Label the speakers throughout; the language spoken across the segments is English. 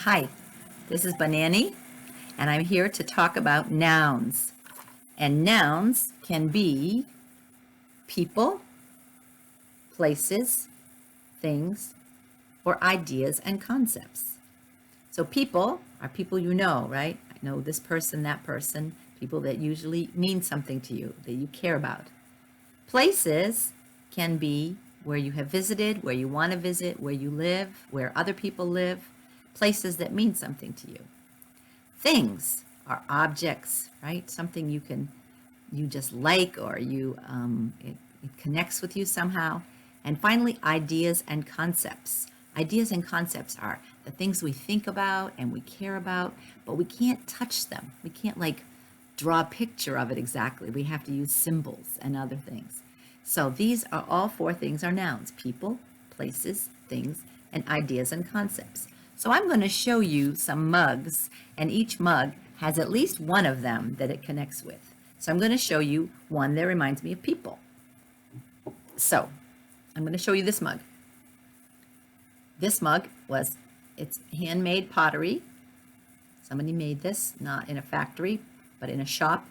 Speaker 1: Hi, this is Banani, and I'm here to talk about nouns. And nouns can be people, places, things, or ideas and concepts. So people are people you know, right? I know this person, that person, people that usually mean something to you, that you care about. Places can be where you have visited, where you want to visit, where you live, where other people live, places that mean something to you. Things are objects, right? Something you just like, or it connects with you somehow. And finally, ideas and concepts. Ideas and concepts are the things we think about and we care about, but we can't touch them. We can't like draw a picture of it exactly. We have to use symbols and other things. So these are all four things are nouns: people, places, things, and ideas and concepts. So I'm going to show you some mugs, and each mug has at least one of them that it connects with. So I'm going to show you one that reminds me of people. So I'm going to show you this mug. This mug it's handmade pottery. Somebody made this, not in a factory, but in a shop.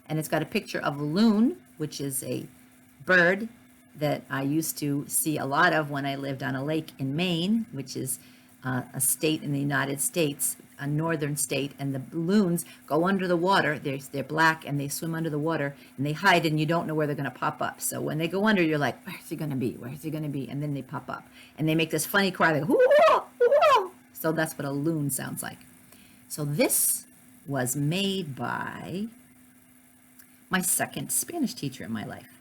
Speaker 1: And it's got a picture of a loon, which is a bird that I used to see a lot of when I lived on a lake in Maine, which is a state in the United States, a northern state, and the loons go under the water. They're black and they swim under the water and they hide, and you don't know where they're going to pop up. So when they go under, you're like, where's he going to be? Where's he going to be? And then they pop up and they make this funny cry. They go, whoa, whoa. So that's what a loon sounds like. So this was made by my second Spanish teacher in my life.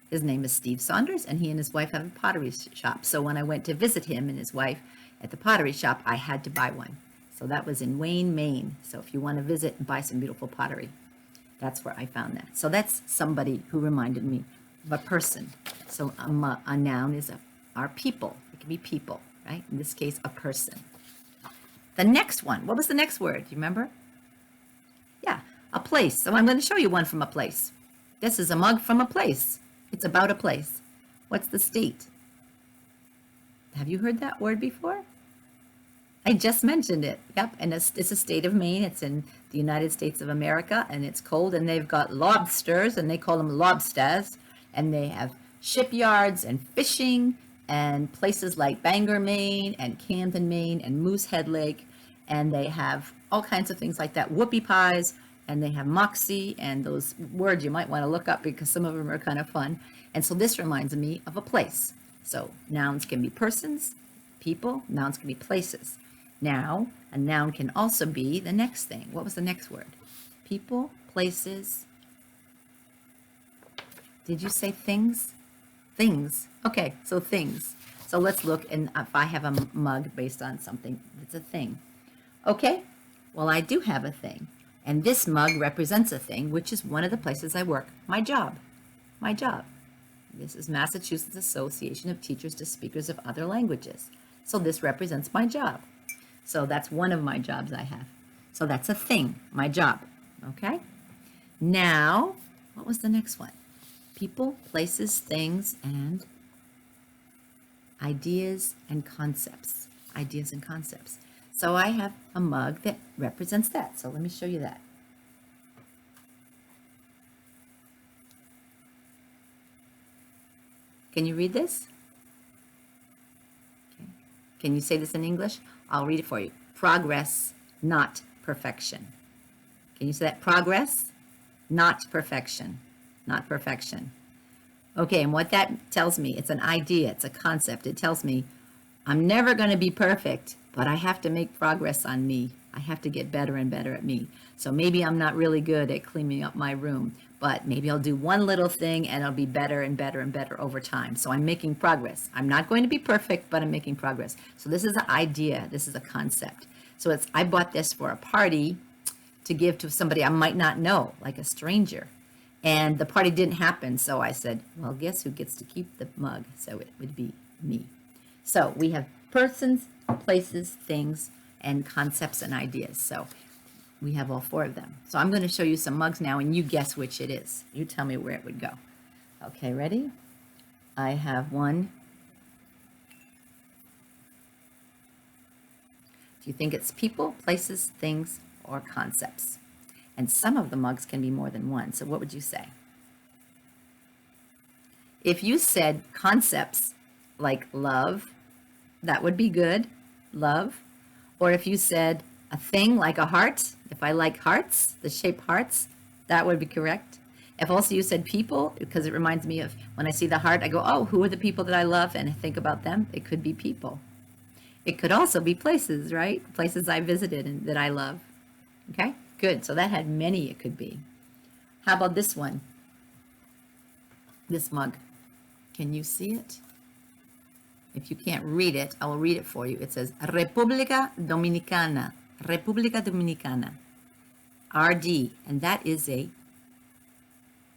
Speaker 1: His name is Steve Saunders, and he and his wife have a pottery shop. So when I went to visit him and his wife at the pottery shop, I had to buy one. So that was in Wayne, Maine. So if you want to visit and buy some beautiful pottery, that's where I found that. So that's somebody who reminded me of a person. So a noun is our people. It can be people, right? In this case, a person. The next one, what was the next word? Do you remember? Yeah, a place. So I'm going to show you one from a place. This is a mug from a place. It's about a place. What's the state? Have you heard that word before? I just mentioned it. Yep, and it's a state of Maine. It's in the United States of America, and it's cold, and they've got lobsters, and they call them lobsters, and they have shipyards and fishing and places like Bangor, Maine, and Camden, Maine, and Moosehead Lake, and they have all kinds of things like that, whoopie pies, and they have moxie, and those words you might want to look up because some of them are kind of fun. And so this reminds me of a place. So nouns can be persons, people, nouns can be places. Now, a noun can also be the next thing. What was the next word? People, places. Did you say things? Things. Okay, so things. So let's look, and if I have a mug based on something, it's a thing. Okay, well, I do have a thing. And this mug represents a thing, which is one of the places I work, my job. My job. This is Massachusetts Association of Teachers to Speakers of Other Languages. So this represents my job. So that's one of my jobs I have. So that's a thing, my job. Okay? Now, what was the next one? People, places, things, and ideas and concepts. Ideas and concepts. So I have a mug that represents that. So let me show you that. Can you read this? Okay. Can you say this in English? I'll read it for you. Progress, not perfection. Can you say that? Progress, not perfection. Not perfection. Okay, and what that tells me, it's an idea, it's a concept. It tells me I'm never going to be perfect, but I have to make progress on me. I have to get better and better at me. So maybe I'm not really good at cleaning up my room, but maybe I'll do one little thing and it'll be better and better and better over time. So I'm making progress. I'm not going to be perfect, but I'm making progress. So this is an idea. This is a concept. So I bought this for a party to give to somebody I might not know, like a stranger. And the party didn't happen. So I said, well, guess who gets to keep the mug? So it would be me. So we have persons, places, things, and concepts and ideas. So we have all four of them. So I'm going to show you some mugs now, and you guess which it is. You tell me where it would go. Okay, ready? I have one Do you think it's people, places, things, or concepts? And some of the mugs can be more than one. So what would you say? If you said concepts like love, that would be good, love. Or if you said a thing like a heart, if I like hearts, the shape hearts, that would be correct. If also you said people, because it reminds me of when I see the heart, I go, oh, who are the people that I love? And I think about them. It could be people. It could also be places, right? Places I visited and that I love. Okay, good. So that had many it could be. How about this one? This mug. Can you see it? If you can't read it, I will read it for you. It says República Dominicana. República Dominicana. RD. And that is a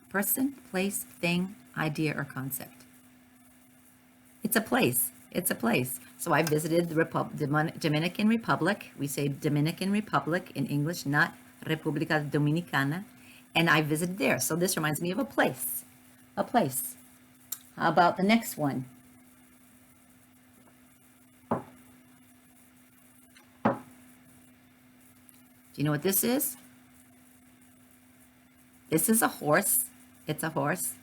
Speaker 1: person, place, thing, idea, or concept. It's a place. It's a place. So I visited the Dominican Republic. We say Dominican Republic in English, not República Dominicana. And I visited there. So this reminds me of a place. A place. How about the next one? Do you know what this is? This is a horse. It's a horse.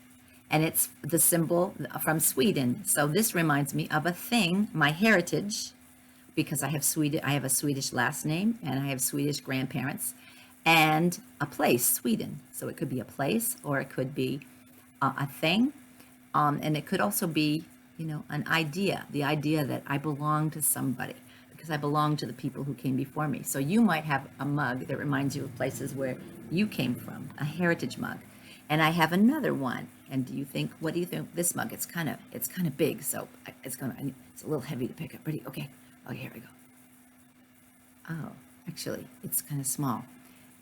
Speaker 1: And it's the symbol from Sweden. So this reminds me of a thing, my heritage, because I have a Swedish last name and I have Swedish grandparents, and a place, Sweden. So it could be a place or it could be a thing. And it could also be, an idea, the idea that I belong to somebody because I belong to the people who came before me. So you might have a mug that reminds you of places where you came from, a heritage mug. And I have another one. And what do you think this mug? It's kind of big, so it's a little heavy to pick up. Ready? Okay, here we go. Oh, actually, it's kind of small.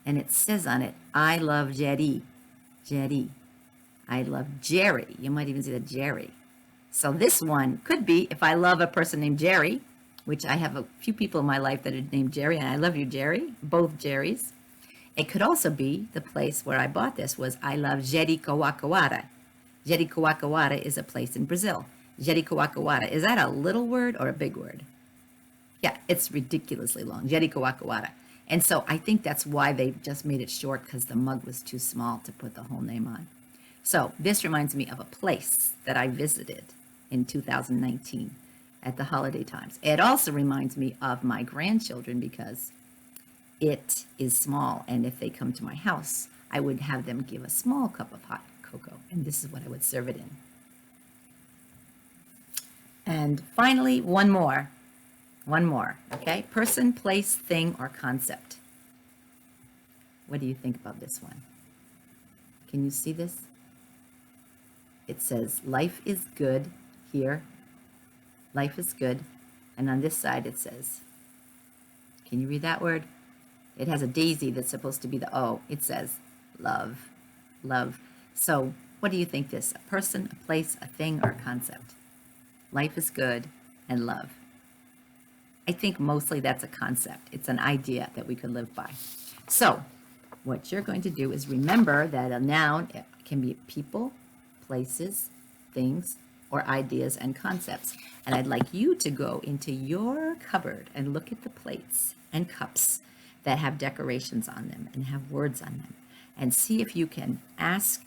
Speaker 1: And it says on it, I love Yeti. Yeti. I love Jerry. You might even see the Jerry. So this one could be if I love a person named Jerry, which I have a few people in my life that are named Jerry, and I love you, Jerry, both Jerrys. It could also be the place where I bought this was I love Jericoacoara. Jericoacoara is a place in Brazil. Jericoacoara, is that a little word or a big word? Yeah, it's ridiculously long, Jericoacoara. And so I think that's why they just made it short because the mug was too small to put the whole name on. So this reminds me of a place that I visited in 2019 at the holiday times. It also reminds me of my grandchildren because it is small, and if they come to my house, I would have them give a small cup of hot cocoa, and this is what I would serve it in. And finally, one more, okay? Person, place, thing, or concept. What do you think about this one? Can you see this? It says, life is good here. Life is good. And on this side it says, can you read that word? It has a daisy that's supposed to be the O. It says, love, love. So what do you think this? A person, a place, a thing, or a concept? Life is good and love. I think mostly that's a concept. It's an idea that we could live by. So what you're going to do is remember that a noun can be people, places, things, or ideas and concepts. And I'd like you to go into your cupboard and look at the plates and cups that have decorations on them and have words on them, and see if you can ask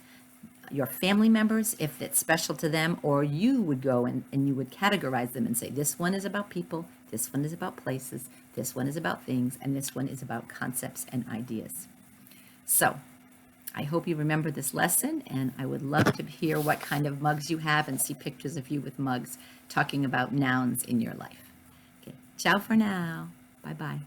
Speaker 1: your family members if it's special to them, or you would go and you would categorize them and say, this one is about people, this one is about places, this one is about things, and this one is about concepts and ideas. So I hope you remember this lesson, and I would love to hear what kind of mugs you have and see pictures of you with mugs talking about nouns in your life. Okay, ciao for now. Bye-bye.